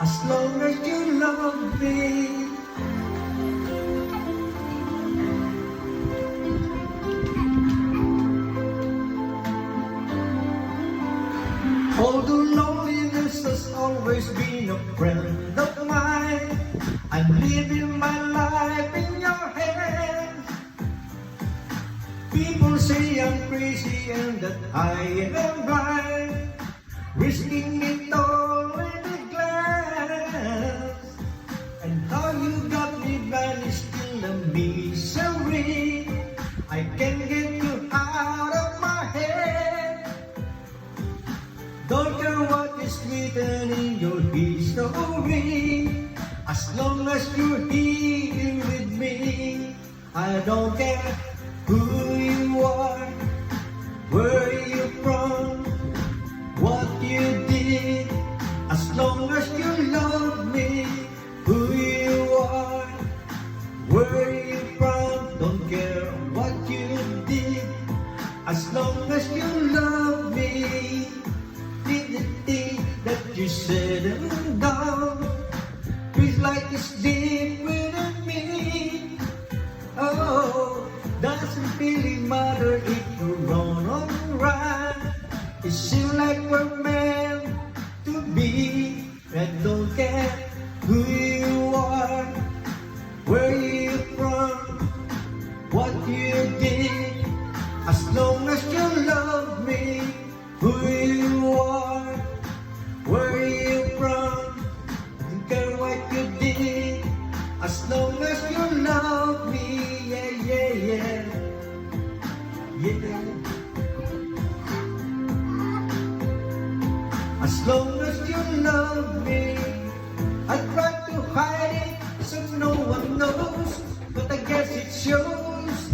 as long as you love me. Although loneliness has always been a friend of mine, I'm living my life in your hands. People say I'm crazy and that I am blind, risking it all in a glance. And how you got me vanished in the misery, I can't get you out of my head. Don't care what is written in your history, as long as you're here with me. I don't care who you are, where you from, what you did, as long as you love me. Who you are, where you from, don't care what you did, as long as you love me. Did the thing that you said and done feels like it's deep within me. Oh, doesn't really matter if you're wrong or right. It seems like we're meant to be. I don't care who you are, where you from, what you did, as long as you love me. Who you are, where you from, don't care what you did, as long as you love me. Yeah, yeah, yeah, yeah. As long as you love me, I try to hide it so no one knows, but I guess it shows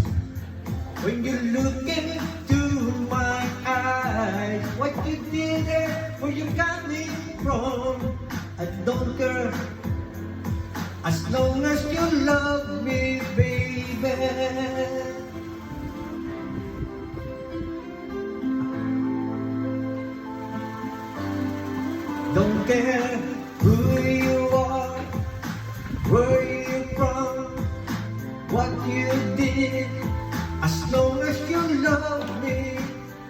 when you look into my eyes. What you did there, where you got me from, I don't care, as long as you love me, baby. Don't care who you are, where you from, what you did, as long as you love me.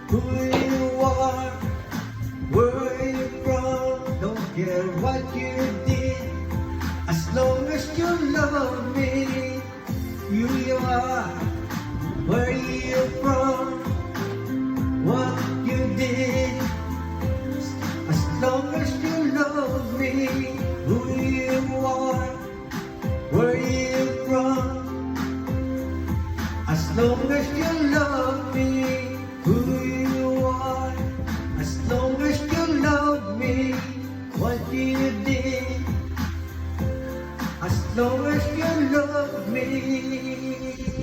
Who you are, where you from, don't care what you did, as long as you love me. Who you are, where you from, what you did, as long as you love me. Who you are, where you from, as long as you love me. Who you are, as long as you love me. What you did, as long as you love me.